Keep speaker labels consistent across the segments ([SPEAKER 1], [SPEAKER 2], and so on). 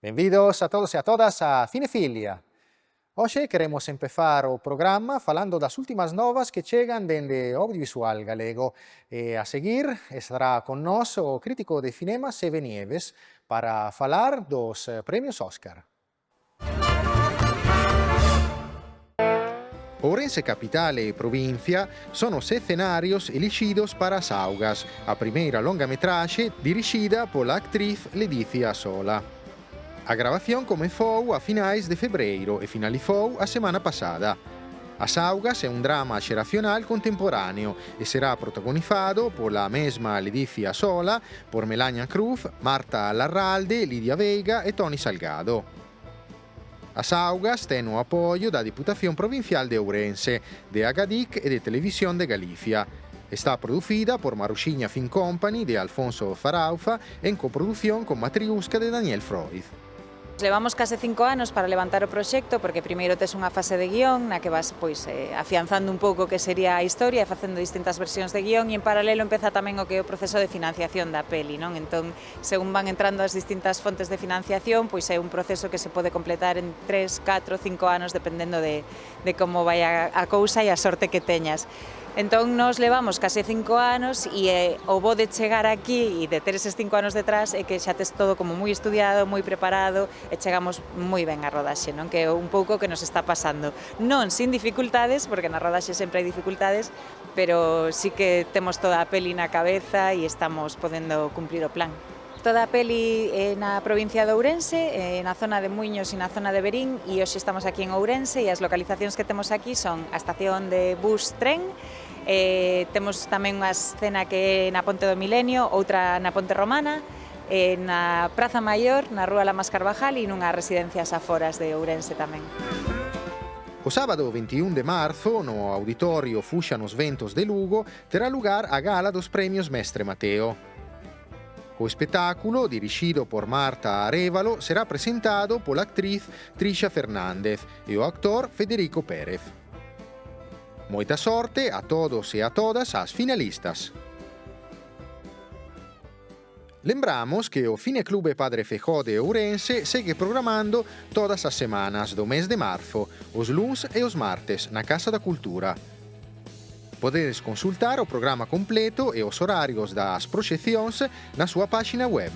[SPEAKER 1] Benvidos a todos e a todas a Cinefilia. Hoxe queremos empezar o programa falando das últimas novas que chegan dende o audiovisual galego. E a seguir estará con nós o crítico de cinema Seve Nieves para falar dos premios Óscar. Ourense Capitale e provincia sono os escenarios elixidos para as Augas, a primeira longa-metraxe dirixida pola actriz Ledicia Sola. A gravación comezou a finais de febreiro e finalizou a semana pasada. As Augas é un drama xeracional contemporáneo e será protagonizado pola mesma Ledicia Sola, por Melania Cruz, Marta Larralde, Lidia Veiga e Toni Salgado. As Augas ten o apoio da Diputación Provincial de Ourense, de Agadic e de Televisión de Galicia. Está producida por Maruxiña Film Company de Alfonso Faraufa en coproducción con Matriusca de Daniel Freud.
[SPEAKER 2] Levamos case 5 anos para levantar o proxecto porque primeiro tes unha fase de guión na que vas afianzando un pouco que sería a historia e facendo distintas versións de guión e en paralelo empeza tamén o que é o proceso de financiación da peli, non? Entón, según van entrando as distintas fontes de financiación, pois é un proceso que se pode completar en 3, 4, 5 anos dependendo de como vai a cousa e a sorte que teñas. Entón, nos levamos case 5 anos e o bo de chegar aquí e de ter eses 5 anos detrás é que xa tes todo como moi estudiado, moi preparado e chegamos moi ben á rodaxe, non? Que é un pouco o que nos está pasando. Non sin dificultades, porque na rodaxe sempre hai dificultades, pero sí que temos toda a peli na cabeza e estamos podendo cumprir o plan. Toda a peli na provincia de Ourense, na zona de Muiños e na zona de Verín, e hoxe estamos aquí en Ourense e as localizacións que temos aquí son a estación de bus-tren, temos tamén unha escena que é na Ponte do Milenio, outra na Ponte Romana, na Praza Maior, na Rúa Lamas Carvajal e nunha residencia ás aforas de Ourense tamén.
[SPEAKER 1] O sábado 21 de marzo, no Auditorio Fuxa nos Ventos de Lugo, terá lugar a gala dos premios Mestre Mateo. O espetáculo, dirixido por Marta Arévalo, será presentado pola actriz Trisha Fernández e o actor Federico Pérez. Moita sorte a todos e a todas as finalistas. Lembramos que o Cineclube Padre Fejó de Ourense segue programando todas as semanas do mes de marzo, os luns e os martes, na Casa da Cultura. Podedes consultar o programa completo e os horarios das proxeccións na súa páxina web.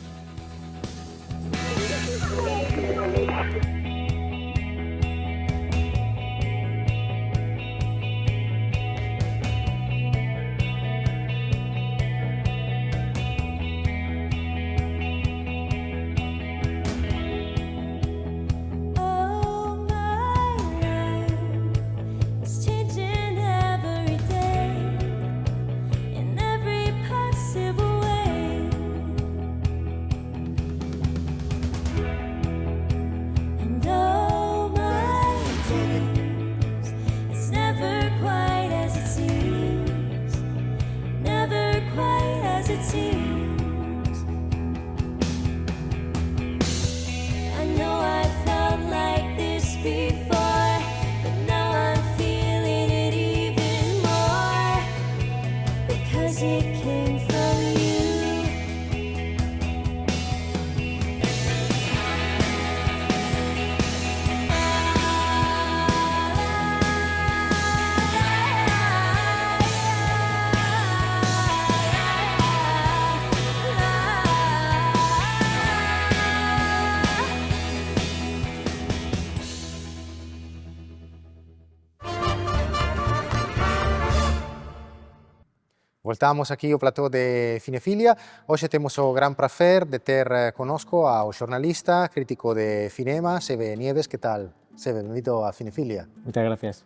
[SPEAKER 1] Voltamos aquí ao plató de Cinefilia. Hoxe temos o gran prazer de ter conosco ao xornalista, crítico de cinema, Seve Nieves. Que tal? Seve, benvido a Cinefilia.
[SPEAKER 3] Moitas gracias.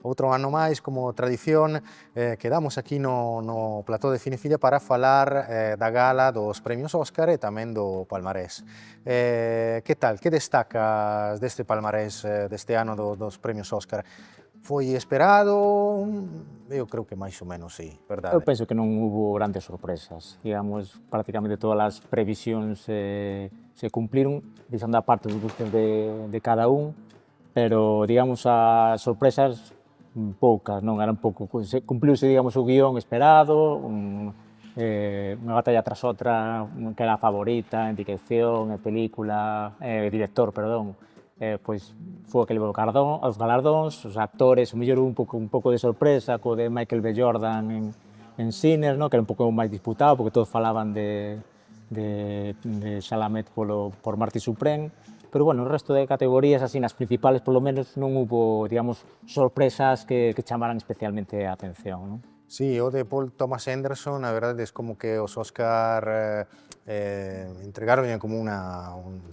[SPEAKER 1] Outro ano máis, como tradición, quedamos aquí no plató de Cinefilia para falar da gala dos premios Óscar e tamén do palmarés. Que tal? Que destacas deste palmarés deste ano dos premios Óscar? Foi esperado? Eu creo que máis ou menos sí, verdade?
[SPEAKER 3] Eu penso que non hubo grandes sorpresas. Digamos, prácticamente todas as previsións se cumpliron, deixando a parte dos gustos de cada un, pero, digamos, as sorpresas poucas, non? Eran pouco. Cumpliuse, digamos, o guión esperado, unha batalla tras outra, que era a favorita, en dirección, en película, director, perdón, pois foi o que levou os galardóns, os actores, o mellor un pouco de sorpresa, co de Michael B. Jordan en Sinners, no? Que era un pouco máis disputado, porque todos falaban de Chalamet por Marty Supreme, pero bueno, o resto de categorías, así nas principales, polo menos, non hubo, digamos, sorpresas que chamaran especialmente a atención, non?
[SPEAKER 1] Sí, o de Paul Thomas Anderson, a verdade es como que os Oscar entregaron como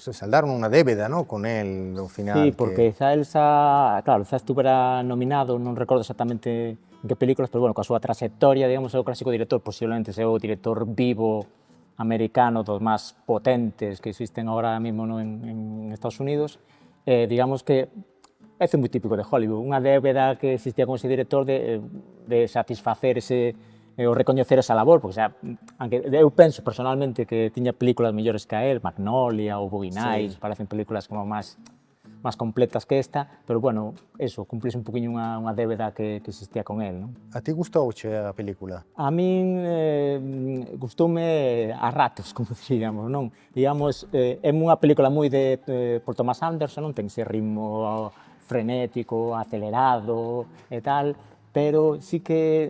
[SPEAKER 1] se saldaron unha débeda, ¿no? Con él, ao final.
[SPEAKER 3] Sí, porque claro, xa estuvera nominado, non recordo exactamente en que películas, pero bueno, coa súa trayectoria, digamos, é o clásico director, posiblemente sea o director vivo americano dos máis potentes que existen agora mesmo en Estados Unidos, digamos que é moi típico de Hollywood, unha débeda que existía con ese director de satisfacer o recoñecer esa labor, porque aunque eu penso personalmente que tiña películas mellores que a él, Magnolia ou Boogie Nights, parecen películas como máis completas que esta, pero bueno, eso, cumplise un poquinho unha débeda que existía con él, non?
[SPEAKER 1] A ti gustouche a película?
[SPEAKER 3] A min gustoume a ratos, como diríamos, non? Digamos, é unha película moi por Thomas Anderson, non ten ese ritmo frenético, acelerado e tal, pero sí que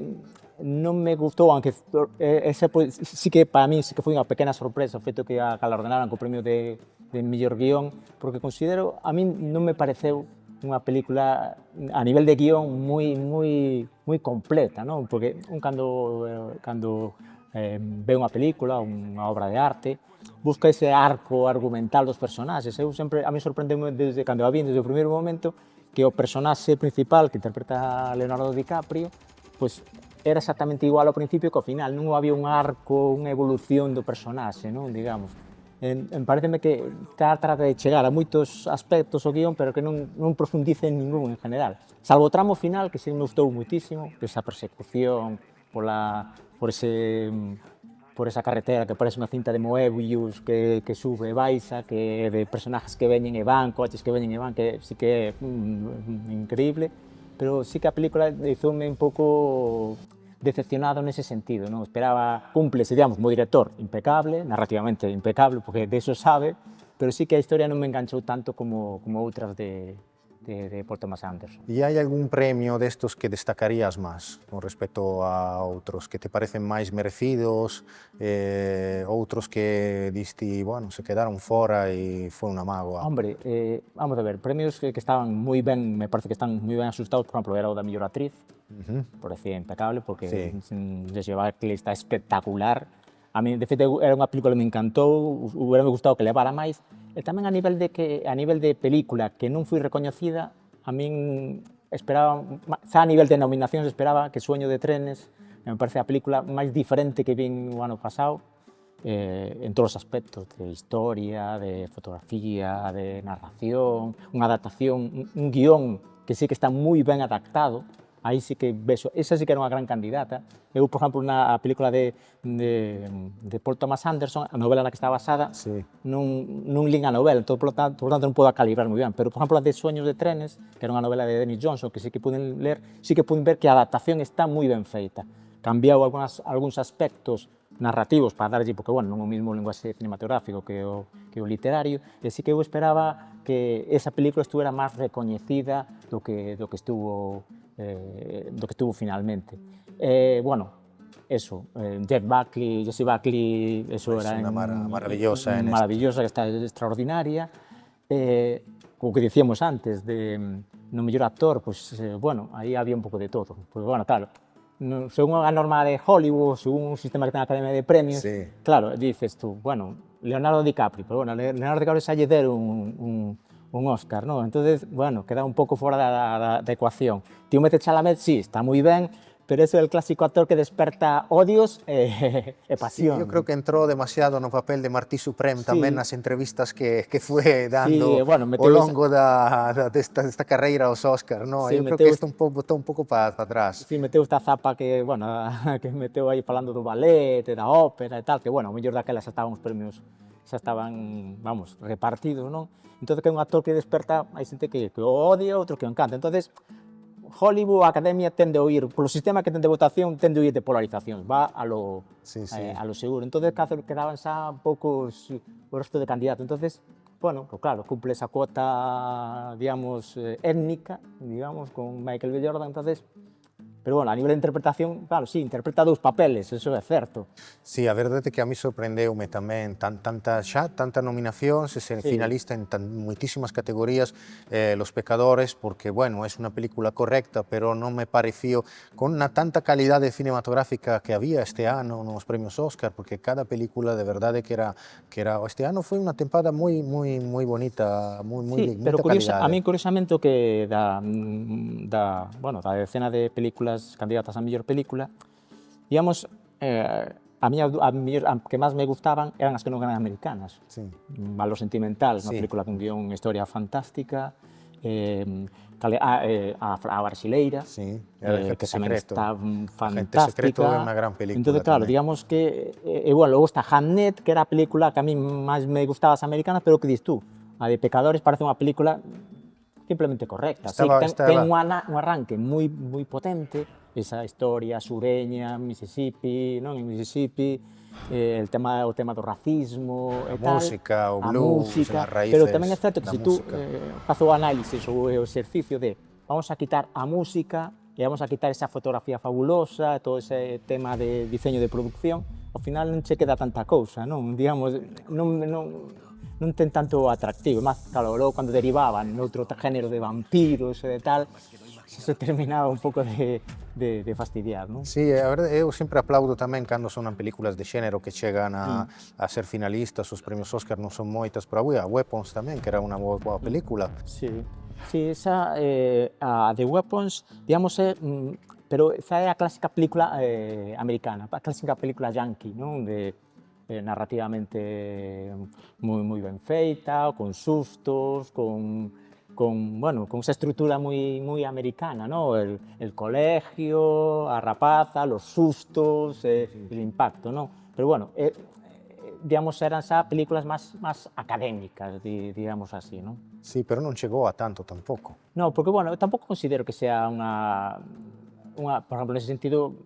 [SPEAKER 3] non me gustou, aunque sí que para mí sí que foi unha pequena sorpresa o feito que a galardonaran co premio de mellor guión, porque considero, a mí non me pareceu unha película a nivel de guión moi completa, non? Porque cando ve unha película, unha obra de arte, busca ese arco argumental dos personaxes. A mí sorprendeu desde cando a vi, desde o primeiro momento, que o personaxe principal que interpreta a Leonardo DiCaprio, pois era exactamente igual ao principio que ao final, non había un arco, unha evolución do personaxe, non? Digamos. Pareceme que trata de chegar a moitos aspectos o guión, pero que non profundice en ningún en general. Salvo o tramo final, que sí me gustou muitísimo, esa persecución por esa carretera que parece unha cinta de Moebius que sube e baixa, que de personajes que veñen e van, coches que veñen e van, que sí que é increíble, pero sí que a película hizoume un pouco decepcionado nese sentido, non? Esperaba, cúmplese, digamos, como director, impecable, narrativamente impecable, porque de eso sabe, pero sí que a historia non me enganchou tanto como outras de Paul Thomas Anderson.
[SPEAKER 1] E hai algún premio destos que destacarías máis con respecto a outros que te parecen máis merecidos, outros que diste, bueno, se quedaron fora e foi unha mágoa?
[SPEAKER 3] Hombre, vamos a ver, premios que estaban moi ben, me parece que están moi ben asustados, por exemplo, era o da mellor actriz, parecía impecable, porque Jessie Buckley está espectacular. A mí, de feito, era unha película que me encantou, hubiera me gustado que levara máis, e tamén a nivel de película que non foi recoñecida, a min esperaba, xa a nivel de nominacións esperaba que Sueño de trenes, me parece a película máis diferente que vin o ano pasado, en todos os aspectos, de historia, de fotografía, de narración, unha adaptación, un guión que sí que está moi ben adaptado. Aí sí que vexo, esa sí que era unha gran candidata. Eu, por exemplo, na película de Paul Thomas Anderson, a novela na que está basada, non lín a novela, entón, por lo tanto non podo calibrar moi ben, pero, por exemplo, a de Sueños de trenes, que era unha novela de Denis Johnson, que sí que puden ler, sí que puden ver que a adaptación está moi ben feita. Cambiou algúns aspectos narrativos para darlle, porque, bueno, non é o mesmo linguaxe cinematográfico que o literario, e sí que eu esperaba que esa película estuvera máis recoñecida do que estuvo finalmente. Bueno, eso, Jessie Buckley, eso era
[SPEAKER 1] maravillosa,
[SPEAKER 3] que está extraordinaria. O que dicíamos antes, no mellor actor, pues, bueno, aí había un pouco de todo. Pues, bueno, claro, según a norma de Hollywood, según un sistema que ten a Academia de Premios, claro, dices tú, bueno, Leonardo DiCaprio, pero bueno, Leonardo DiCaprio xa lle deron un Oscar, non? Entonces, bueno, queda un pouco fora da ecuación. Timothée Chalamet, sí, está moi ben, pero ese é el clásico actor que desperta odios e pasión.
[SPEAKER 1] Sí, yo creo que entró demasiado no papel de Marty Supreme tamén nas entrevistas que fue dando ao longo desta carreira aos Oscar, non? Eu creo que isto botou un pouco para atrás.
[SPEAKER 3] Sí, meteu esta zapa que, bueno, que meteu aí falando do ballet, da ópera e tal, que, bueno, ao mellor daquela xa estaban os premios, xa estaban, vamos, repartidos, non? Entón, que é un actor que desperta, hai xente que o odia, outro que o encanta. Entonces, Hollywood, a Academia tende a oír, polo sistema que ten de votación, tende a oír de polarizacións, va a lo seguro. Entonces, quedaban xa poucos o resto de candidatos. Entonces, bueno, pues claro, cumple esa cuota, digamos, étnica, digamos, con Michael B. Jordan, entonces. Pero, bueno, a nivel de interpretación, claro, sí, interpreta dous papeles, eso é certo.
[SPEAKER 1] Sí, a verdade é que a mí sorprendeume tamén tanta nominacións, ser finalista en moitísimas categorías, Los Pecadores, porque, bueno, é unha película correcta, pero non me pareció con tanta calidade cinematográfica que había este ano nos premios Óscar, porque cada película de verdade que era este ano foi unha tempada moi bonita, moi
[SPEAKER 3] sí, pero a mí curiosamente o que da decena de películas candidatas a mellor película, digamos, a que máis me gustaban eran as que non eran americanas.
[SPEAKER 1] Sí.
[SPEAKER 3] Valor Sentimental, unha película con guión, historia fantástica, a Brasileira, que tamén está fantástica.
[SPEAKER 1] Agente Secreto é unha gran película.
[SPEAKER 3] Entón, claro, digamos que, bueno, logo está Hamnet, que era a película que a mí máis me gustaba as americanas, pero que dis tú, a de Pecadores parece unha película simplemente correcta. Ten un arranque moi potente, esa historia sureña, Mississippi, non? En Mississippi, o tema do racismo e tal.
[SPEAKER 1] A música, o blues, as raíces.
[SPEAKER 3] Pero tamén é certo que se tú faz o análisis ou o exercicio de vamos a quitar a música e vamos a quitar esa fotografía fabulosa, todo ese tema de diseño de producción, ao final non che queda tanta cousa, non? Digamos, non ten tanto atractivo, máis, claro, logo cando derivaban noutro género de vampiros e de tal, se terminaba un pouco de fastidiar, non?
[SPEAKER 1] Sí, a verdade, eu sempre aplaudo tamén cando son películas de xénero que chegan a ser finalistas, os premios Óscar non son moitas, pero a Weapons tamén, que era unha boa película.
[SPEAKER 3] Sí, esa, a The Weapons, digamos, pero esa é a clásica película americana, a clásica película yankee, non? Narrativamente moi ben feita, con sustos, con esa estructura moi americana, ¿no? El colegio, a rapaza, los sustos, el impacto, ¿no? Pero bueno, digamos, eran xa películas máis académicas, digamos así, ¿no?
[SPEAKER 1] Sí, pero non chegou a tanto tampouco.
[SPEAKER 3] No, porque, bueno, eu tampouco considero que sea unha por exemplo, nese sentido,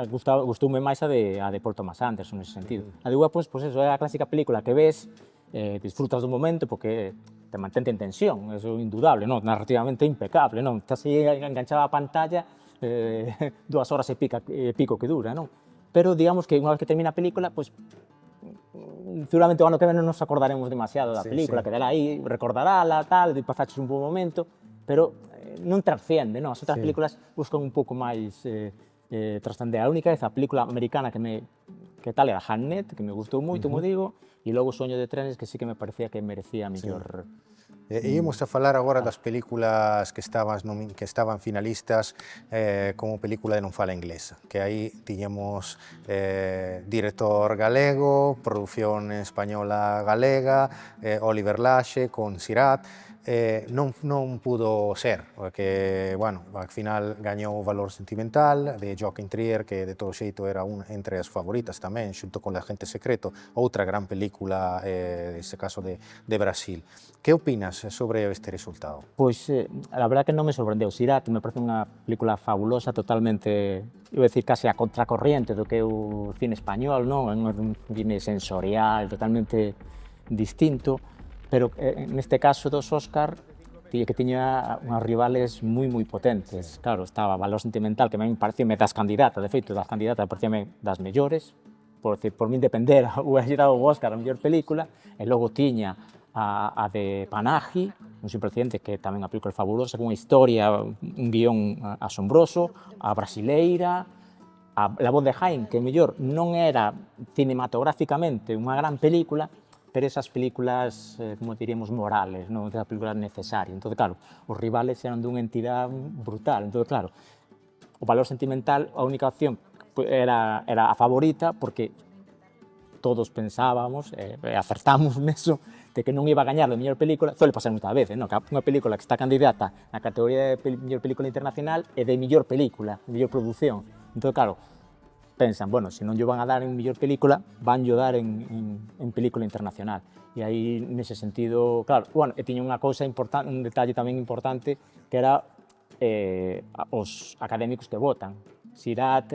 [SPEAKER 3] gustoume máis a de Paul Thomas Anderson nese sentido. A de Weapons, pois eso, é a clásica película que ves, disfrutas do momento porque te mantente en tensión, eso é indudable, non? Narrativamente impecable, non? Estás aí enganchado á pantalla 2 horas e pico que dura, non? Pero digamos que unha vez que termina a película, pois seguramente o ano que ven non nos acordaremos demasiado da película, quedará aí, recordarála, tal, pasaches un bo momento, pero non trasciende, non? As outras películas buscan un pouco máis trascender. A única é a película americana que tal era Hamnet, que me gustou moito, como digo, e logo Soño de trenes, que sí que me parecía que merecía mellor.
[SPEAKER 1] Íamos a falar agora das películas que estaban finalistas como película de non fala inglesa, que aí tiñamos director galego, produción española galega, Oliver Laxe con Sirat. Non pudo ser, porque, bueno, ao final gañou o Valor Sentimental de Joaquin Trier, que de todo xeito era entre as favoritas tamén, xunto con Agente Secreto, outra gran película, neste caso de Brasil. Que opinas sobre este resultado?
[SPEAKER 3] Pois, a verdade que non me sorprendeu. Sirat me parece unha película fabulosa, totalmente, iba a decir, case a contracorriente do que é o cine español, non? É un cine sensorial, totalmente distinto, pero neste caso dos Óscar que tiña unhas rivales moi potentes. Claro, estaba Valor Sentimental, que a mí parecíame das candidatas, de feito, das candidatas parecíame das mellores, por min depender, ou a xerado o Óscar a mellor película, e logo tiña a de Panahi, un Sin Precedentes, que tamén a película fabulosa, con unha historia, un guión asombroso, a Brasileira, a La Voz de Jaén, que mellor non era cinematográficamente unha gran película, pero esas películas, como diríamos, morales, non? Esas películas necesarias. Entón, claro, os rivales eran dunha entidade brutal. Entón, claro, o Valor Sentimental, a única opción era a favorita, porque todos pensábamos, acertamos neso, de que non iba a gañar a mellor película. Suele pasar moitas veces, non? Que unha película que está candidata na categoría de mellor película internacional é de mellor película, mellor produción. Entón, claro, pensan, bueno, se non lle van a dar en mellor película, van lle dar en película internacional. E aí, nese sentido, claro, bueno, e tiña unha cousa importante, un detalle tamén importante, que era os académicos que votan. Sirat,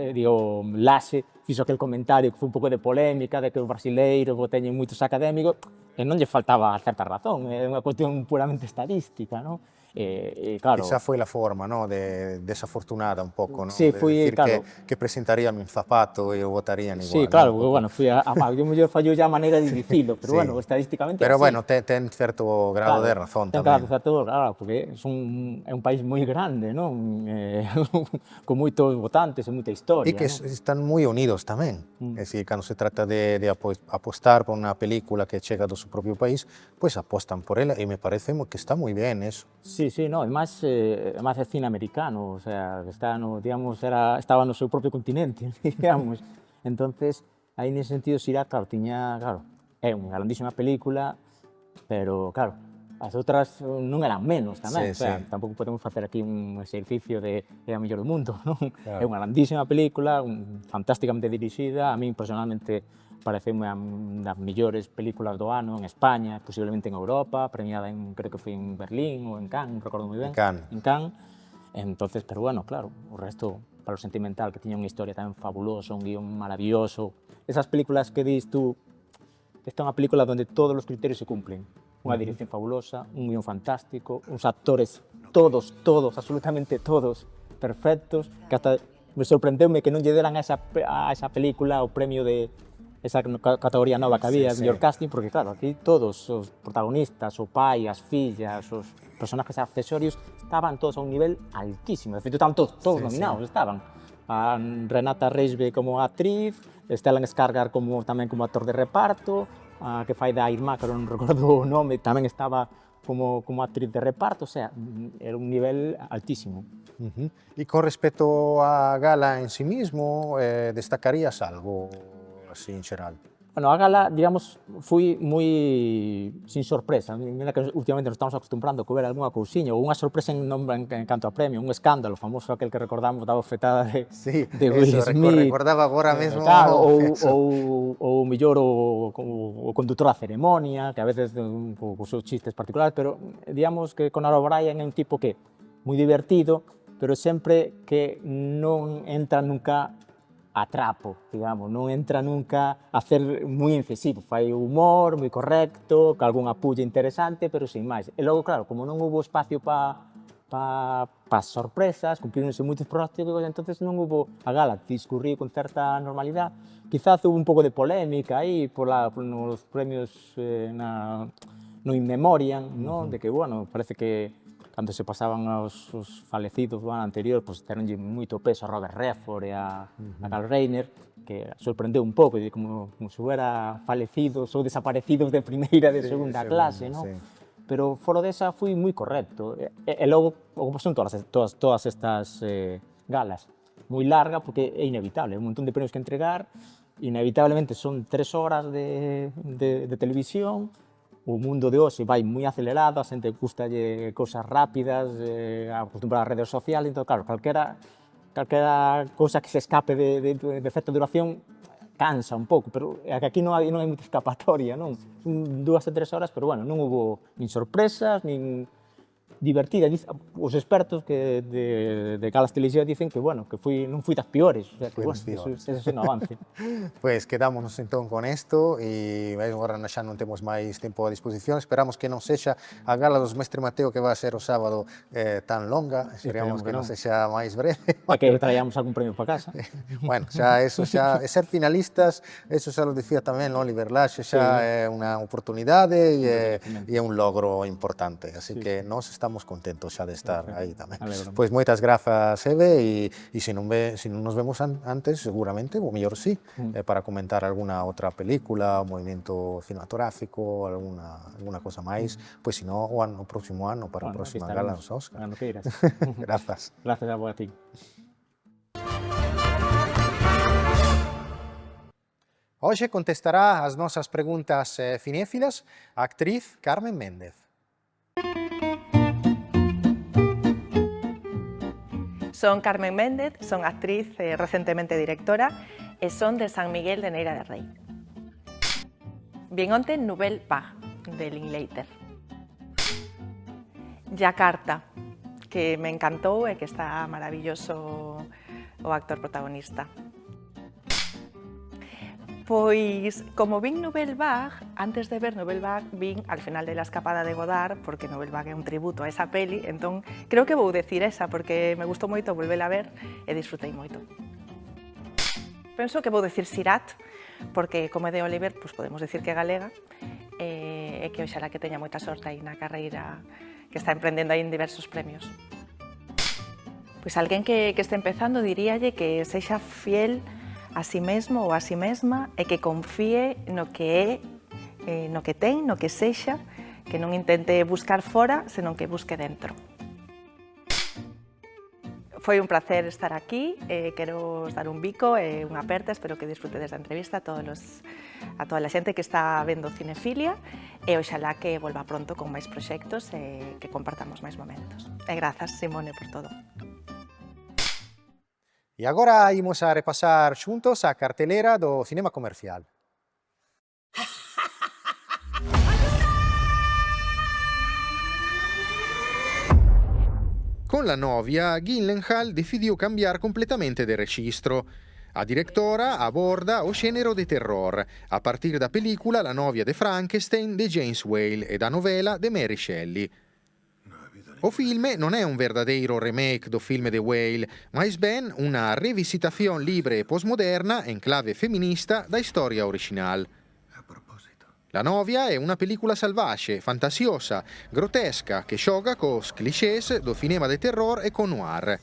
[SPEAKER 3] Laxe, fixo aquel comentario que foi un pouco de polémica, de que os brasileiros teñen moitos académicos, e non lle faltaba certa razón, é unha cuestión puramente estadística, non? Claro,
[SPEAKER 1] Esa fue la forma, ¿no? Desafortunada un poco, ¿no?
[SPEAKER 3] Sí,
[SPEAKER 1] de
[SPEAKER 3] fui,
[SPEAKER 1] decir
[SPEAKER 3] claro.
[SPEAKER 1] que presentarían un zapato y votarían igual.
[SPEAKER 3] Sí, claro,
[SPEAKER 1] ¿no?
[SPEAKER 3] porque, bueno, fui a mal, yo mellor fallou ya a maneira de dicilo, pero
[SPEAKER 1] Sí.
[SPEAKER 3] bueno, estadísticamente
[SPEAKER 1] Pero
[SPEAKER 3] así.
[SPEAKER 1] bueno, ten cierto grado de razón
[SPEAKER 3] ten
[SPEAKER 1] tamén.
[SPEAKER 3] claro, porque é un país moi grande, non? Con moitos votantes e moita historia,
[SPEAKER 1] Y que
[SPEAKER 3] non?
[SPEAKER 1] están muy unidos también. Es decir, cuando se trata de apostar por una película que llega de su propio país, pues apuestan por ella y me parece que está muy bien eso.
[SPEAKER 3] Sí, sí, no, además é cine americano, o sea, está no, digamos, estaba no seu propio continente, digamos. Entonces, aí nese sentido, Sirac, claro, é unha grandísima película, pero, claro, as outras non eran menos tamén,
[SPEAKER 1] Sí,
[SPEAKER 3] o sea,
[SPEAKER 1] sí.
[SPEAKER 3] tampouco podemos facer aquí un exercicio de a mellor do mundo, non?
[SPEAKER 1] Claro.
[SPEAKER 3] É unha grandísima película, fantásticamente dirixida, a min personalmente pareceume a das mellores películas do ano en España, posiblemente en Europa, premiada creo que foi en Berlín ou en Cannes, non recordo moi ben.
[SPEAKER 1] En
[SPEAKER 3] Cannes. Entonces, pero bueno, claro, o resto, para o sentimental, que tiña unha historia tan fabulosa, un guión maravilloso. Esas películas que dis tú, esta é unha película onde todos os criterios se cumplen. Unha dirección fabulosa, un guión fantástico, uns actores todos, absolutamente todos, perfectos, que hasta me sorprendeume que non lle deran a esa película o premio de esa categoría nova que había,
[SPEAKER 1] Sí,
[SPEAKER 3] mellor
[SPEAKER 1] sí.
[SPEAKER 3] casting, porque claro, aquí todos os protagonistas, o pai, as fillas, os personajes accesorios, estaban todos a un nivel altísimo, de feito estaban todos
[SPEAKER 1] Sí,
[SPEAKER 3] nominados, estaban. A Renata Reisbe como actriz, Stellan Skarsgård tamén como actor de reparto, a que fai da Irma, que non recordo o nome, tamén estaba como actriz de reparto, o sea, era un nivel altísimo.
[SPEAKER 1] Y con respecto a Gala en sí mismo, ¿destacarías algo así en general?
[SPEAKER 3] Bueno, a gala, digamos, fui moi sin sorpresa. Mira que últimamente nos estamos acostumbrando a ver algunha cousiña, ou unha sorpresa en canto a premio, un escándalo famoso aquel que recordamos da bofetada de Will Smith.
[SPEAKER 1] Recordaba agora mesmo.
[SPEAKER 3] Claro, ou mellor o condutor da ceremonia, que a veces cos seus chistes particulares, pero digamos que Conor O'Brien é un tipo que moi divertido, pero sempre que non entra nunca a trapo, digamos, non entra nunca a ser moi incisivo, fai humor, moi correcto, que algunha pulla interesante, pero sin máis. E logo, claro, como non houve espacio para sorpresas, cumplíronse moitos pronósticos, entonces non houve a gala, discurriu con certa normalidade. Quizás houve un pouco de polémica aí nos premios no In Memoriam, non? De que, bueno, parece que cando se pasaban os falecidos do ano anterior, pois teronlle moito peso a Robert Redford e a Carl Reiner, que sorprendeu un pouco, como se hubiera falecidos ou desaparecidos de primeira, de segunda clase, non? Pero fora desa fui moi correcto. E logo, como son todas estas galas, moi larga, porque é inevitable, un montón de premios que entregar, inevitablemente son 3 horas de televisión, o mundo de hoxe vai moi acelerado, a xente gustalle cousas rápidas, acostumbrada ás redes sociales, entón, claro, calquera cousa que se escape de certa duración cansa un pouco, pero aquí non hai moita escapatoria, non? 2 a 3 horas, pero bueno, non houve nin sorpresas, nin divertida. Os expertos que de galas televisivas dicen que, bueno, que non fui das piores, o sea, que, bueno, eso é un avance.
[SPEAKER 1] Pues quedámonos entón con esto e agora xa non temos máis tempo a disposición. Esperamos que non sexa a gala dos Mestre Mateo que vai ser o sábado tan longa, esperamos que non sexa máis breve.
[SPEAKER 3] E que traíamos algún premio para casa.
[SPEAKER 1] Bueno, xa ser finalistas, eso xa lo dicía tamén Oliver Laxe, xa é unha oportunidade e é un logro importante, así que nós estamos contentos xa de estar aí tamén. Pois moitas grazas, Eve, e se non nos vemos antes, seguramente, ou mellor sí, para comentar alguna outra película, o movimento cinematográfico, alguna cosa máis, pois se non, o próximo ano, para a próxima gala dos Óscar.
[SPEAKER 3] Cando que iras.
[SPEAKER 1] Grazas.
[SPEAKER 3] Grazas a ti.
[SPEAKER 1] Hoxe contestará as nosas preguntas cinéfilas a actriz Carmen Méndez.
[SPEAKER 4] Son Carmen Méndez, son actriz, recentemente directora, e son de San Miguel de Neira de Rei. Vin onte Nouvelle Vague, de Linklater. Yakarta, que me encantou e que está maravilloso o actor protagonista. Pois, como vin Nouvelle Vague, antes de ver Nouvelle Vague, vin al final de La escapada de Godard, porque Nouvelle Vague é un tributo a esa peli, entón creo que vou decir esa, porque me gustou moito volvela a ver e disfrutei moito. Penso que vou decir Sirat, porque como é de Oliver, pois podemos decir que é galega, e que oxalá que teña moita sorte aí na carreira que está emprendendo aí en diversos premios. Pois alguén que este empezando diríalle que sexa fiel a si mesmo ou a si mesma e que confíe no que é, no que ten, no que sexa, que non intente buscar fora, senón que busque dentro. Foi un placer estar aquí, quero dar un bico e unha aperta, espero que disfrutedes da entrevista a toda a xente que está vendo Cinefilia e oxalá que volva pronto con máis proxectos e que compartamos máis momentos. E grazas, Simone, por todo.
[SPEAKER 1] E agora imos a repasar xuntos a cartelera do cinema comercial. Con La novia, Gyllenhaal decidió cambiar completamente de registro. A directora aborda o género de terror, a partir da película La novia de Frankenstein de James Whale e da novela de Mary Shelley. O filme non è un verdadeiro remake do film de Whale, ma ben una revisitación libre e postmoderna en clave feminista da storia original. La novia è una pellicola salvace, fantasiosa, grotesca, che gioca cos clichés do cinema de terror e con noir.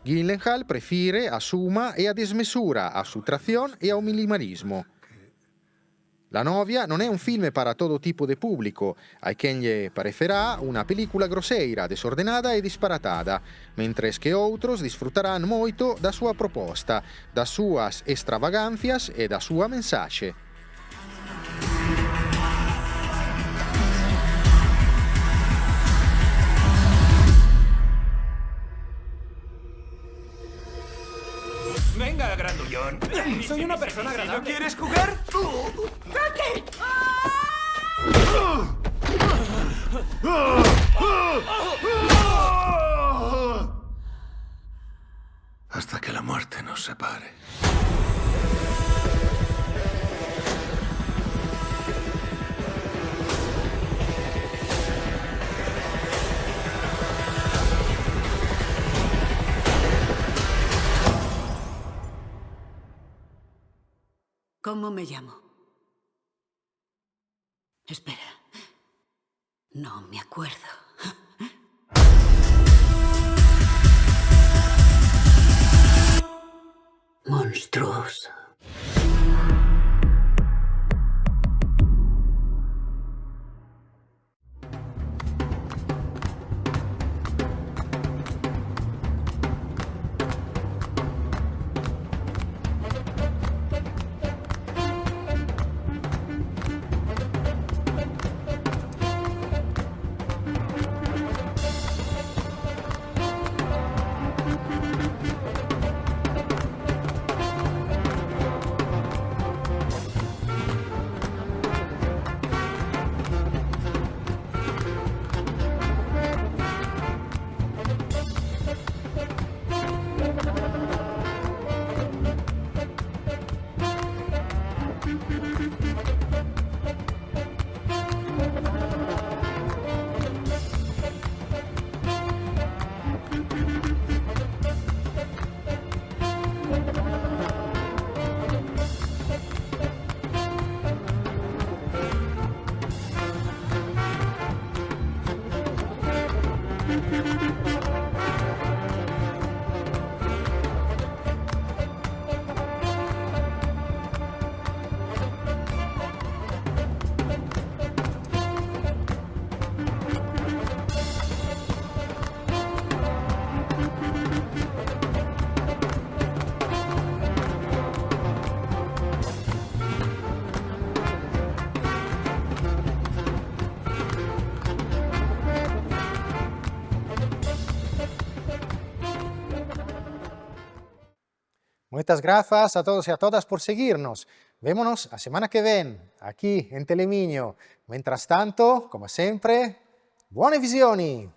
[SPEAKER 1] Gyllenhaal prefire a suma e a desmesura, a subtracción e ao minimalismo. La novia non è un film para todo tipo de público, a quien lle parecerá una película groseira, desordenada e disparatada, mentres que outros disfrutarán moito da súa proposta, das súas extravagancias e da súa mensaxe.
[SPEAKER 5] Venga, grandullón. Soy una persona agradable. ¿No quieres jugar? ¡Rocky!
[SPEAKER 6] Hasta que la muerte nos separe.
[SPEAKER 7] ¿Cómo me llamo? Espera. No me acuerdo. Monstruoso.
[SPEAKER 1] Muchas gracias a todos y a todas por seguirnos. Vémonos la semana que viene, aquí en Telemiño. Mientras tanto, como siempre, buone visioni!